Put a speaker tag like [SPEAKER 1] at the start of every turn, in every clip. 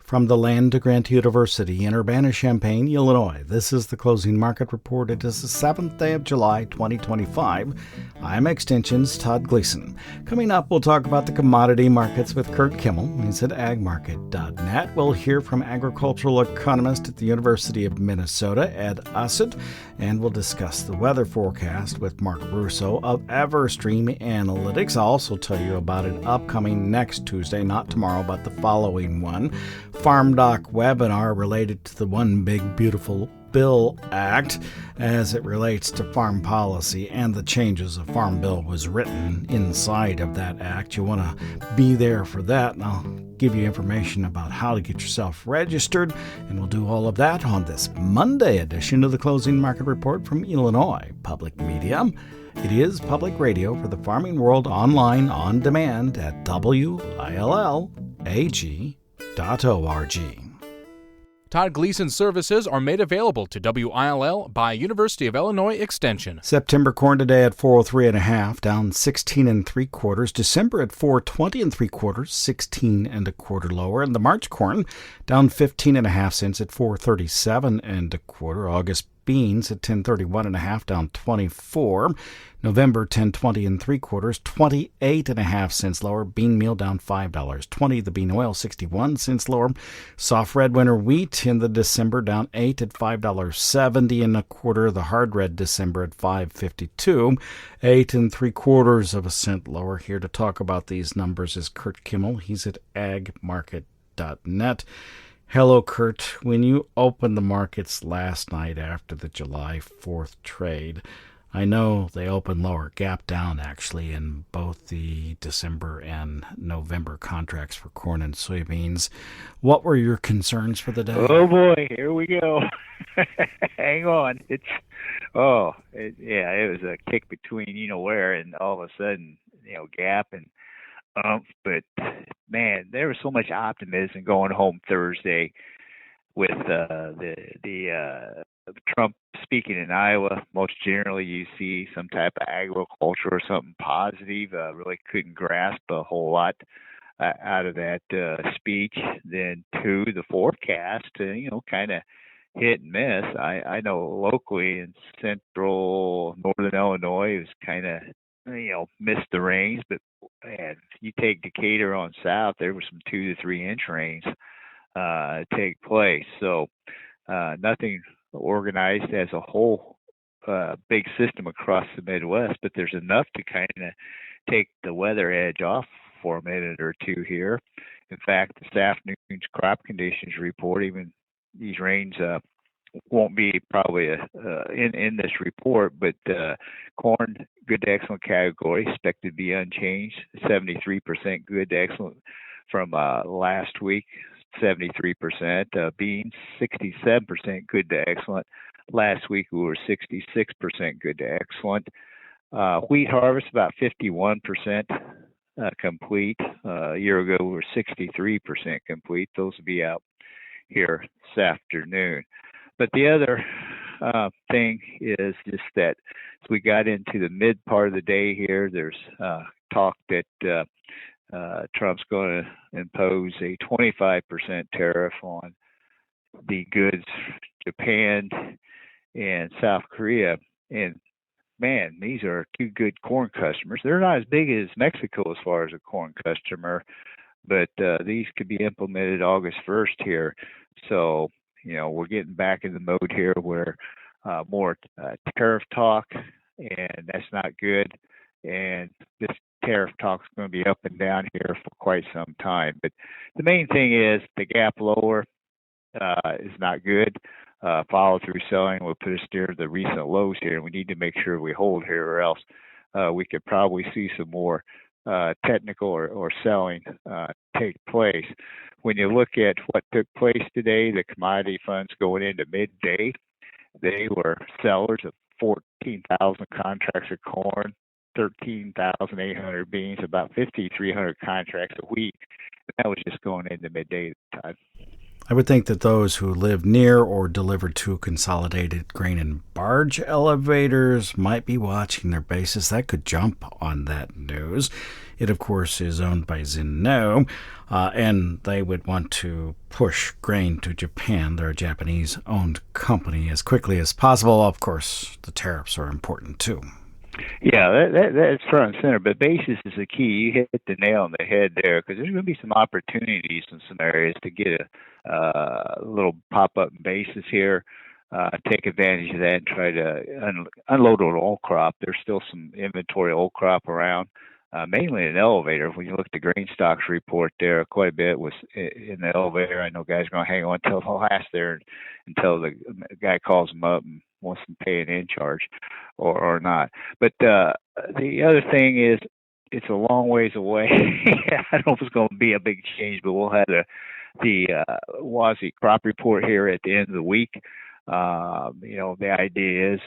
[SPEAKER 1] From the land grant University in Urbana-Champaign, Illinois, this is the Closing Market Report. It is the 7th day of July, 2025. I'm Extension's Todd Gleason. Coming up, we'll talk about the commodity markets with Curt Kimmel. He's at agmarket.net. We'll hear from agricultural economist at the University of Minnesota, Ed Usset, and we'll discuss the weather forecast with Mark Russo of EverStream Analytics. I'll also tell you about an upcoming next Tuesday, not tomorrow, but the following one, farmdoc webinar related to the One Big Beautiful Bill Act as it relates to farm policy and the changes. A farm bill was written inside of that act. You want to be there for that, and I'll give you information about how to get yourself registered, and we'll do all of that on this Monday edition of the Closing Market Report from Illinois Public Media. It is public radio for the farming world, online on demand at WILLAG.org.
[SPEAKER 2] Todd Gleason services are made available to WILL by University of Illinois Extension.
[SPEAKER 1] September corn today at 403.5, down 16 3/4. December at 420 3/4, 16 1/4 lower. And the March corn down 15.5 cents at 437 1/4. August beans at 1031.5, down 24. November 1020 3/4, 28.5 cents lower. Bean meal down $5.20. The bean oil 61 cents lower. Soft red winter wheat in the December down 8 at $5.70 1/4. The hard red December at $5.52, 8 3/4 cents lower. Here to talk about these numbers is Curt Kimmel. He's at agmarket.net. Hello, Curt. When you opened the markets last night after the July 4th trade, I know they opened lower, gap down actually in both the December and November contracts for corn and soybeans. What were your concerns for the day?
[SPEAKER 3] Oh boy, here we go. Hang on. It was a kick between where, and all of a sudden, gap and but man, there was so much optimism going home Thursday with the Trump speaking in Iowa. Most generally, you see some type of agriculture or something positive. Really couldn't grasp a whole lot out of that speech. Then the forecast, kind of hit and miss. I know locally in central northern Illinois, it was kind of missed the rains, but man, you take Decatur on south, there were some 2 to 3 inch rains take place. So nothing organized as a whole big system across the Midwest, but there's enough to kind of take the weather edge off for a minute or two here. In fact, this afternoon's crop conditions report, even these rains won't be probably in this report, but corn good to excellent category expected to be unchanged, 73% good to excellent from last week, 73%. Beans 67% good to excellent. Last week we were 66% good to excellent. Wheat harvest about 51% complete. A year ago we were 63% complete. Those will be out here this afternoon. But the other thing is just that as we got into the mid part of the day here, there's talk that Trump's going to impose a 25% tariff on the goods Japan and South Korea. And man, these are 2 good corn customers. They're not as big as Mexico as far as a corn customer, but these could be implemented August 1st here. So we're getting back in the mode here where more tariff talk, and that's not good. And this tariff talk is going to be up and down here for quite some time. But the main thing is the gap lower is not good. Follow through selling will put us near the recent lows here, and we need to make sure we hold here, or else we could probably see some more technical or selling take place. When you look at what took place today, the commodity funds going into midday, they were sellers of 14,000 contracts of corn, 13,800 beans, about 5,300 contracts of wheat. That was just going into midday time.
[SPEAKER 1] I would think that those who live near or deliver to consolidated grain and barge elevators might be watching their bases. That could jump on that news. It, of course, is owned by Zinno, and they would want to push grain to Japan. They're a Japanese-owned company as quickly as possible. Of course, the tariffs are important, too.
[SPEAKER 3] Yeah, that's front and center. But basis is the key. You hit the nail on the head there, because there's going to be some opportunities in some areas to get a little pop-up basis here. Take advantage of that and try to unload an old crop. There's still some inventory old crop around, mainly an elevator. When you look at the grain stocks report there, quite a bit was in the elevator. I know guys are going to hang on until the last there until the guy calls them up and wants them to pay an in charge or not. But the other thing is, it's a long ways away. I don't know if it's going to be a big change, but we'll have the WASI crop report here at the end of the week. The idea is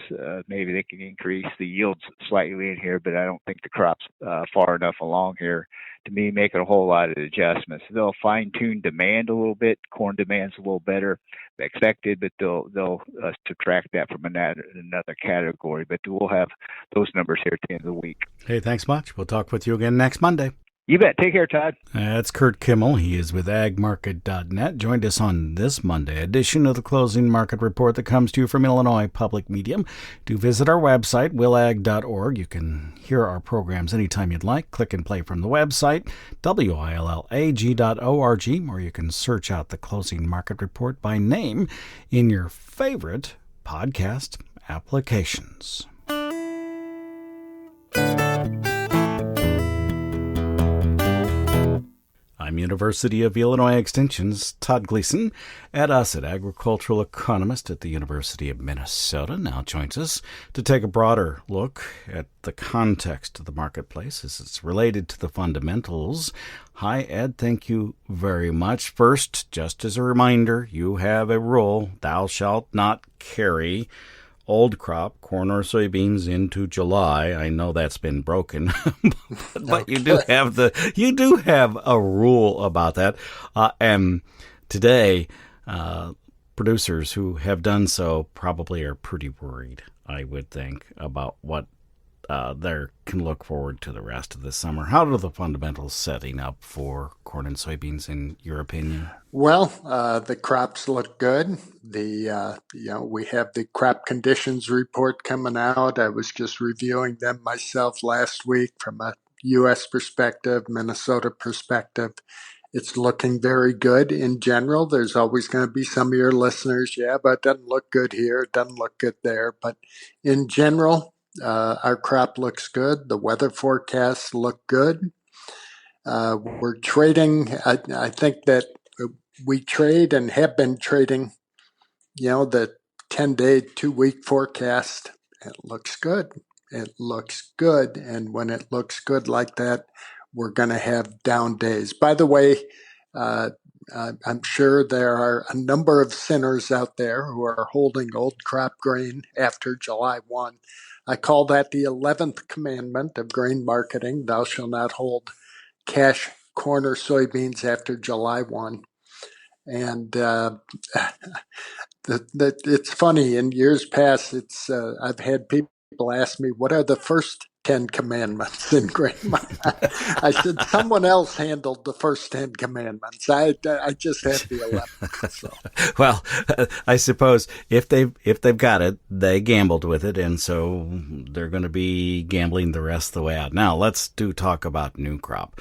[SPEAKER 3] maybe they can increase the yields slightly in here, but I don't think the crop's far enough along here to me make a whole lot of adjustments. They'll fine-tune demand a little bit. Corn demand's a little better than expected, but they'll subtract that from another category. But we'll have those numbers here at the end of the week.
[SPEAKER 1] Hey, thanks much. We'll talk with you again next Monday.
[SPEAKER 3] You bet. Take care, Todd.
[SPEAKER 1] That's Curt Kimmel. He is with agmarket.net. Joined us on this Monday edition of the Closing Market Report that comes to you from Illinois Public Media. Do visit our website, willag.org. You can hear our programs anytime you'd like. Click and play from the website, willag.org, or you can search out the Closing Market Report by name in your favorite podcast applications. I'm University of Illinois Extension's Todd Gleason. Ed Usset, agricultural economist at the University of Minnesota, now joins us to take a broader look at the context of the marketplace as it's related to the fundamentals. Hi, Ed. Thank you very much. First, just as a reminder, you have a rule: thou shalt not carry old crop, corn or soybeans, into July. I know that's been broken, but you do have a rule about that. And today, producers who have done so probably are pretty worried, I would think, about what they can look forward to the rest of the summer. How are the fundamentals setting up for corn and soybeans, in your opinion?
[SPEAKER 4] Well, the crops look good. We have the crop conditions report coming out. I was just reviewing them myself last week from a U.S. perspective, Minnesota perspective. It's looking very good in general. There's always going to be some of your listeners, but it doesn't look good here, it doesn't look good there. But in general, our crop looks good. The weather forecasts look good. We're trading. I think that we trade and have been trading, the 10-day, 2-week forecast. It looks good. It looks good. And when it looks good like that, we're going to have down days. By the way, I'm sure there are a number of sinners out there who are holding old crop grain after July 1. I call that the 11th commandment of grain marketing. Thou shalt not hold cash corn or soybeans after July 1. And it's funny, in years past, I've had people ask me, what are the first 10 commandments in grain marketing? I said, someone else handled the first 10 commandments. I just had the 11th. So.
[SPEAKER 1] Well, I suppose if they've got it, they gambled with it, and so they're going to be gambling the rest of the way out. Now, let's talk about new crop,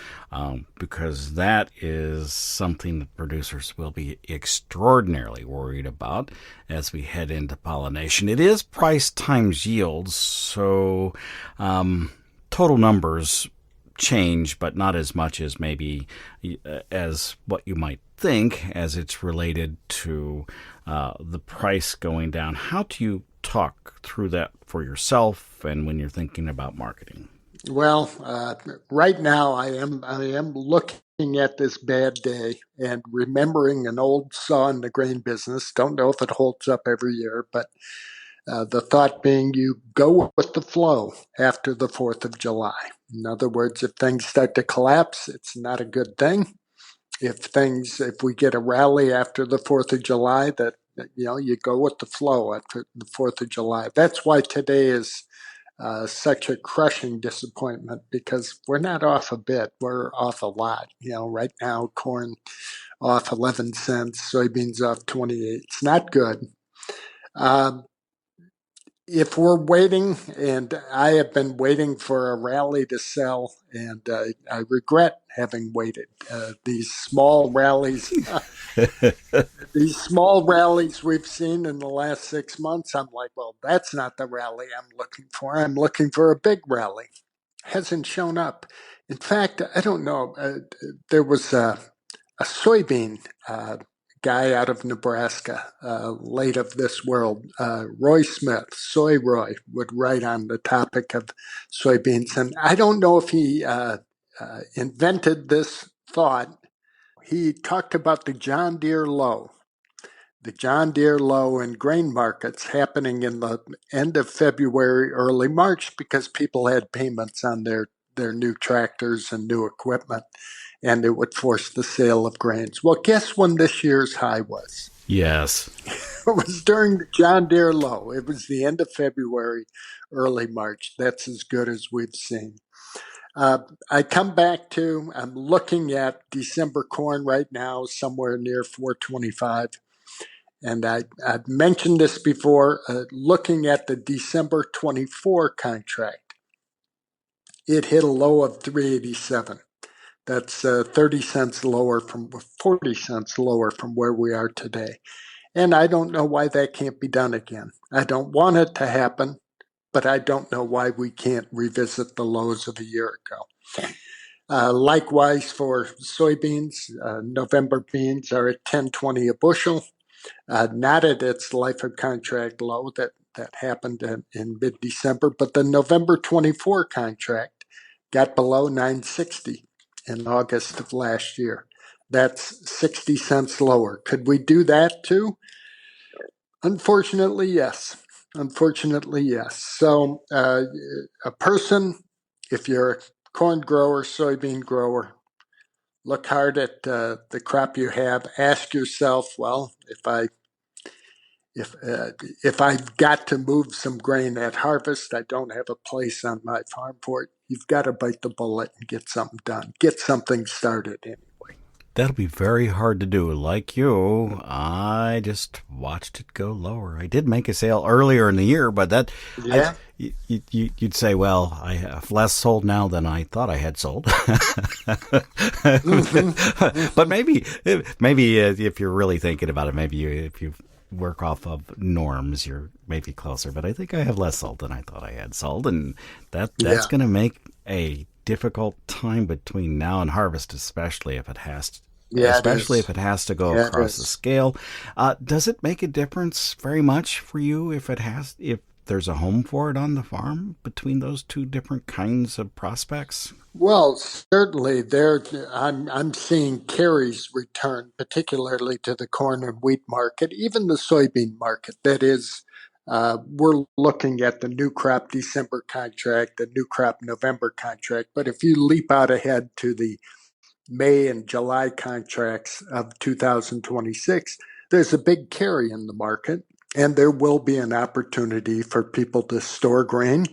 [SPEAKER 1] because that is something that producers will be extraordinarily worried about as we head into pollination. It is price times yields, so total numbers change, but not as much as maybe as what you might think, as it's related to the price going down. How do you talk through that for yourself and when you're thinking about marketing?
[SPEAKER 4] Well, right now I am looking at this bad day and remembering an old saw in the grain business. Don't know if it holds up every year, but the thought being you go with the flow after the 4th of July. In other words, if things start to collapse, it's not a good thing. if we get a rally after the 4th of July, that you go with the flow after the 4th of July. That's why today is such a crushing disappointment, because we're not off a bit, we're off a lot. Right now, corn off 11 cents, soybeans off 28. It's not good. If we're waiting, and I have been waiting for a rally to sell, and I regret having waited. These small rallies, these small rallies we've seen in the last 6 months, I'm like, well, that's not the rally I'm looking for. I'm looking for a big rally. Hasn't shown up. In fact, I don't know. There was a soybean guy out of Nebraska, late of this world, Roy Smith, Soy Roy, would write on the topic of soybeans. And I don't know if he invented this thought. He talked about the John Deere low. The John Deere low in grain markets happening in the end of February, early March, because people had payments on their new tractors and new equipment, and it would force the sale of grains. Well, guess when this year's high was?
[SPEAKER 1] Yes.
[SPEAKER 4] It was during the John Deere low. It was the end of February, early March. That's as good as we've seen. I come back to, I'm looking at December corn right now, somewhere near 425. And I've mentioned this before, looking at the December 24 contract, it hit a low of 387. That's 30 cents lower 40 cents lower from where we are today. And I don't know why that can't be done again. I don't want it to happen, but I don't know why we can't revisit the lows of a year ago. Likewise for soybeans, November beans are at 10.20 a bushel. Not at its life of contract low that happened in mid-December, but the November 24 contract got below 960 in August of last year. That's 60 cents lower. Could we do that too? Unfortunately, yes. Unfortunately, yes. So a person, if you're a corn grower, soybean grower, look hard at the crop you have. Ask yourself, well, if I've got to move some grain at harvest, I don't have a place on my farm for it. You've got to bite the bullet and get something done. Get something started anyway.
[SPEAKER 1] That'll be very hard to do. Like you, I just watched it go lower. I did make a sale earlier in the year, but that,
[SPEAKER 4] yeah,
[SPEAKER 1] you'd say, well, I have less sold now than I thought I had sold. But maybe if you're really thinking about it, maybe if you work off of norms, you're maybe closer. But I think I have less sold than I thought I had sold, and that's going to make a difficult time between now and harvest, especially if it has to. If it has to go across the scale. Does it make a difference very much for you if there's a home for it on the farm between those two different kinds of prospects?
[SPEAKER 4] Well, certainly I'm seeing carries return, particularly to the corn and wheat market, even the soybean market. That is, we're looking at the new crop December contract, the new crop November contract. But if you leap out ahead to the May and July contracts of 2026, there's a big carry in the market, and there will be an opportunity for people to store grain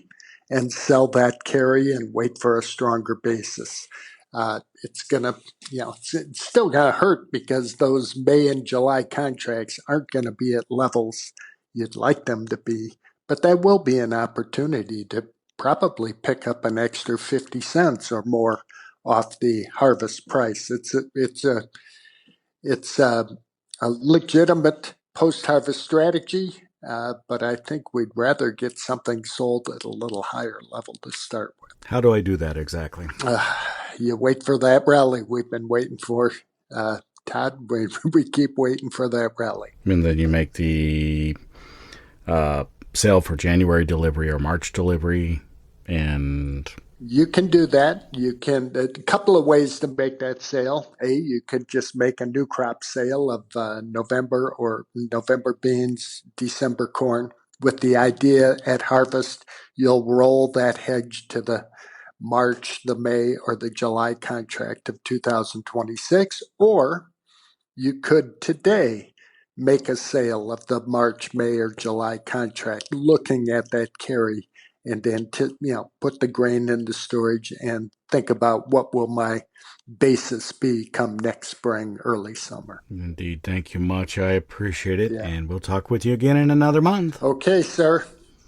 [SPEAKER 4] and sell that carry and wait for a stronger basis. It's gonna, it's still gonna hurt because those May and July contracts aren't gonna be at levels you'd like them to be, but that will be an opportunity to probably pick up an extra 50 cents or more off the harvest price. It's a legitimate post-harvest strategy, but I think we'd rather get something sold at a little higher level to start with.
[SPEAKER 1] How do I do that exactly?
[SPEAKER 4] You wait for that rally we've been waiting for. Todd, we keep waiting for that rally.
[SPEAKER 1] And then you make the sale for January delivery or March delivery, and
[SPEAKER 4] you can do that. You can, a couple of ways to make that sale. You could just make a new crop sale of November beans, December corn, with the idea at harvest you'll roll that hedge to the March, the May, or the July contract of 2026, or you could today make a sale of the March, May, or July contract, looking at that carry, and then put the grain into storage and think about what will my basis be come next spring, early summer.
[SPEAKER 1] Indeed. Thank you much. I appreciate it.
[SPEAKER 4] Yeah.
[SPEAKER 1] And we'll talk with you again in another month.
[SPEAKER 4] Okay, sir.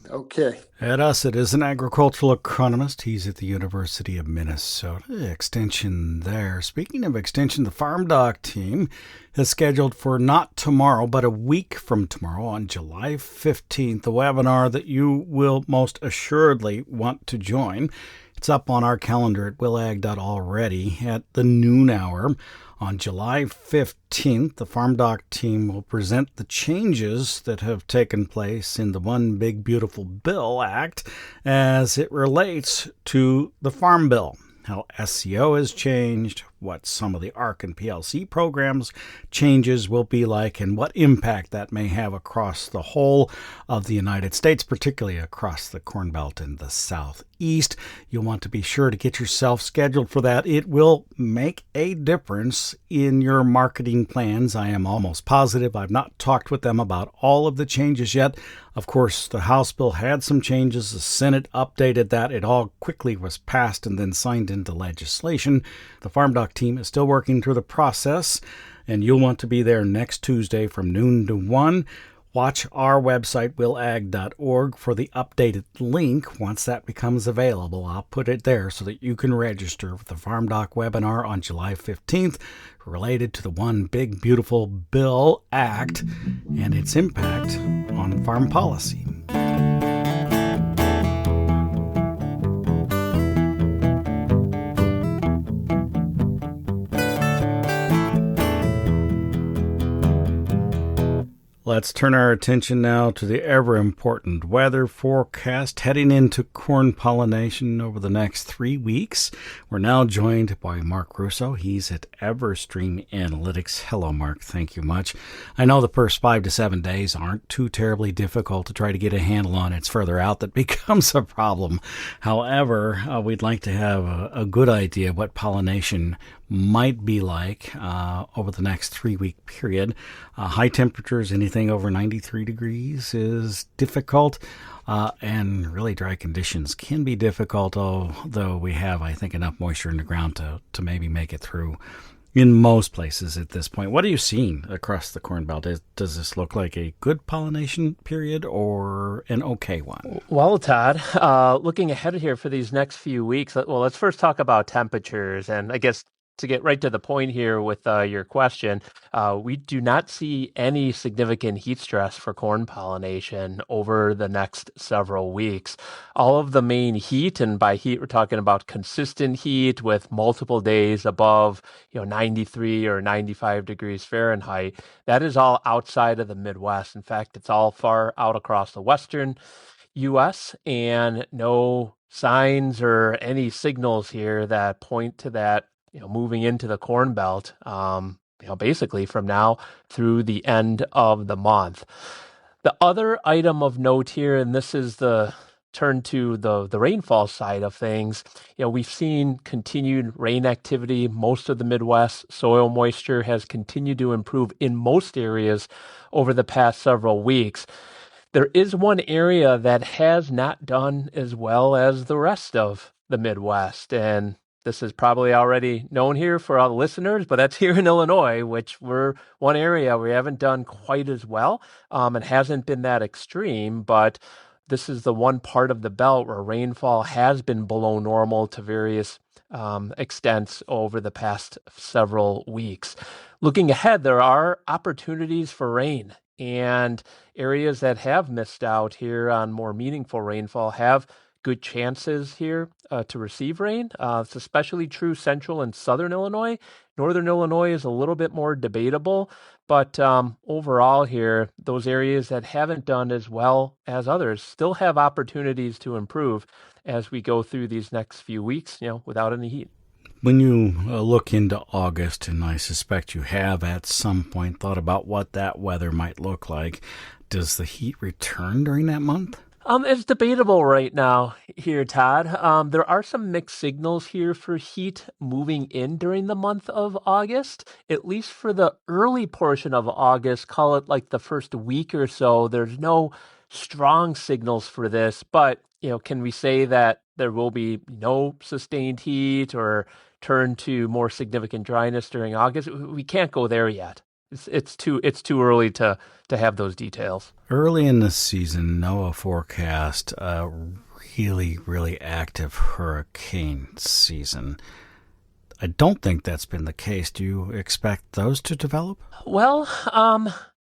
[SPEAKER 4] Okay.
[SPEAKER 1] Ed Usset is an agricultural economist. He's at the University of Minnesota. Extension there. Speaking of extension, the farmdoc team is scheduled for not tomorrow, but a week from tomorrow on July 15th, a webinar that you will most assuredly want to join. It's up on our calendar at willag.already at the noon hour. On July 15th, the farmdoc team will present the changes that have taken place in the One Big Beautiful Bill Act as it relates to the Farm Bill. How SEO has changed, what some of the ARC and PLC programs changes will be like, and what impact that may have across the whole of the United States, particularly across the Corn Belt and the Southeast. You'll want to be sure to get yourself scheduled for that. It will make a difference in your marketing plans. I am almost positive. I've not talked with them about all of the changes yet. Of course, the House bill had some changes. The Senate updated that. It all quickly was passed and then signed into legislation. The farmdoc team is still working through the process, and you'll want to be there next Tuesday from noon to 1. Watch our website, willag.org, for the updated link. Once that becomes available, I'll put it there so that you can register for the FarmDoc webinar on July 15th related to the One Big Beautiful Bill Act and its impact on farm policy. Let's turn our attention now to the ever-important weather forecast heading into corn pollination over the next 3 weeks. We're now joined by Mark Russo. He's at EverStream Analytics. Hello, Mark. Thank you much. I know the first 5 to 7 days aren't too terribly difficult to try to get a handle on. It's further out that becomes a problem. However, we'd like to have a good idea of what pollination might be like over the next 3-week period. High temperatures, anything over 93 degrees is difficult, and really dry conditions can be difficult, although we have, I think, enough moisture in the ground to maybe make it through in most places at this point. What are you seeing across the Corn Belt? Does this look like a good pollination period or an okay one?
[SPEAKER 5] Well, Todd, looking ahead here for these next few weeks, well, let's first talk about temperatures. And I guess to get right to the point here with your question, we do not see any significant heat stress for corn pollination over the next several weeks. All of the main heat, and by heat we're talking about consistent heat with multiple days above 93 or 95 degrees Fahrenheit, that is all outside of the Midwest. In fact, it's all far out across the western U.S., and no signs or any signals here that point to that moving into the Corn Belt, basically from now through the end of the month. The other item of note here, and this is the turn to the rainfall side of things, we've seen continued rain activity. Most of the Midwest soil moisture has continued to improve in most areas over the past several weeks. There is one area that has not done as well as the rest of the Midwest, and this is probably already known here for all the listeners, but that's here in Illinois, which we're one area we haven't done quite as well. It hasn't been that extreme, but this is the one part of the belt where rainfall has been below normal to various extents over the past several weeks. Looking ahead, there are opportunities for rain, and areas that have missed out here on more meaningful rainfall have good chances here to receive rain. It's especially true central and southern Illinois. Northern Illinois is a little bit more debatable, but overall here, those areas that haven't done as well as others still have opportunities to improve as we go through these next few weeks, without any heat.
[SPEAKER 1] When you look into August, and I suspect you have at some point thought about what that weather might look like, does the heat return during that month?
[SPEAKER 5] It's debatable right now here, Todd. There are some mixed signals here for heat moving in during the month of August, at least for the early portion of August, call it like the first week or so. There's no strong signals for this, but can we say that there will be no sustained heat or turn to more significant dryness during August? We can't go there yet. It's too early to have those details.
[SPEAKER 1] Early in the season, NOAA forecast a really, really active hurricane season. I don't think that's been the case. Do you expect those to develop?
[SPEAKER 5] Well,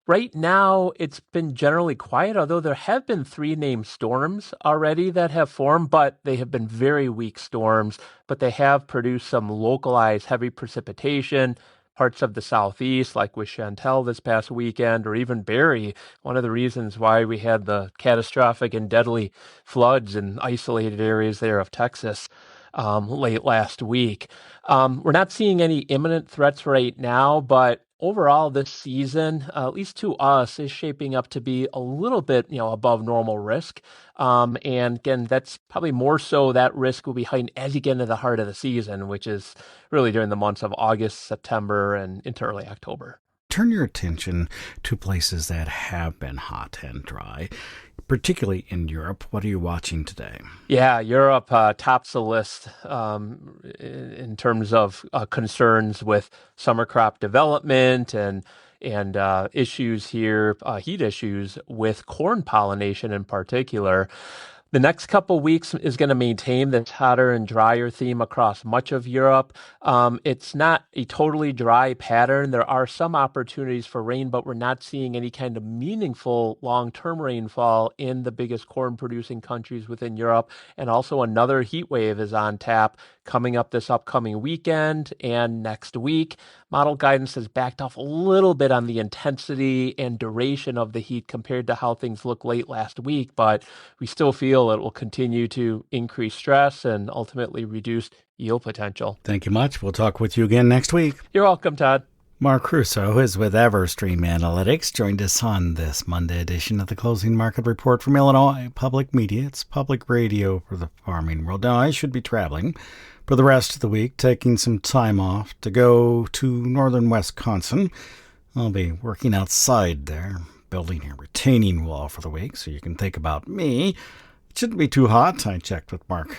[SPEAKER 5] right now it's been generally quiet, although there have been 3 named storms already that have formed, but they have been very weak storms, but they have produced some localized heavy precipitation. Parts of the southeast, like with Chantal this past weekend, or even Barry, one of the reasons why we had the catastrophic and deadly floods in isolated areas there of Texas late last week. We're not seeing any imminent threats right now, but overall this season, at least to us, is shaping up to be a little bit, above normal risk. And again, that's probably more so that risk will be heightened as you get into the heart of the season, which is really during the months of August, September, and into early October.
[SPEAKER 1] Turn your attention to places that have been hot and dry, particularly in Europe. What are you watching today?
[SPEAKER 5] Yeah, Europe tops the list in terms of concerns with summer crop development and issues here, heat issues with corn pollination in particular. The next couple weeks is going to maintain this hotter and drier theme across much of Europe. It's not a totally dry pattern. There are some opportunities for rain, but we're not seeing any kind of meaningful long-term rainfall in the biggest corn-producing countries within Europe. And also another heat wave is on tap coming up this upcoming weekend and next week. Model guidance has backed off a little bit on the intensity and duration of the heat compared to how things looked late last week, but we still feel it will continue to increase stress and ultimately reduce yield potential.
[SPEAKER 1] Thank you much. We'll talk with you again next week.
[SPEAKER 5] You're welcome, Todd.
[SPEAKER 1] Mark Russo is with EverStream Analytics, joined us on this Monday edition of the Closing Market Report from Illinois Public Media. It's public radio for the farming world. Now, I should be traveling for the rest of the week, taking some time off to go to northern Wisconsin. I'll be working outside there, building a retaining wall for the week, so you can think about me. It shouldn't be too hot. I checked with Mark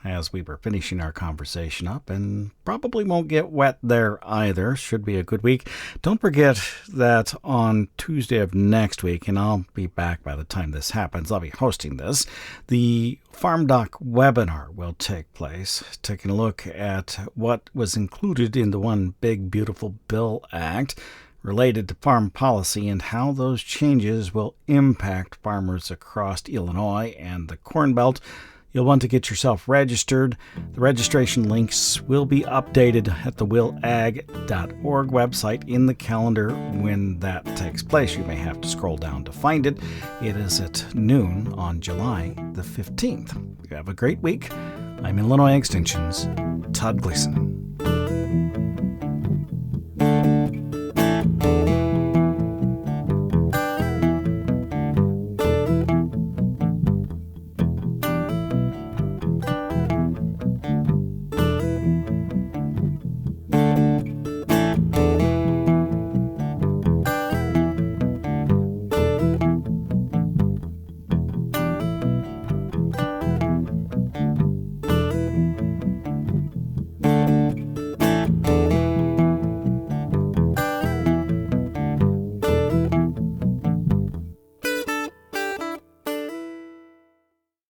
[SPEAKER 1] as we were finishing our conversation up, and probably won't get wet there either. Should be a good week. Don't forget that on Tuesday of next week, and I'll be back by the time this happens, I'll be hosting this, the farmdoc webinar will take place, taking a look at what was included in the One Big Beautiful Bill Act related to farm policy and how those changes will impact farmers across Illinois and the Corn Belt. You'll want to get yourself registered. The registration links will be updated at the willag.org website in the calendar when that takes place. You may have to scroll down to find it. It is at noon on July the 15th. You have a great week. I'm Illinois Extension's Todd Gleason.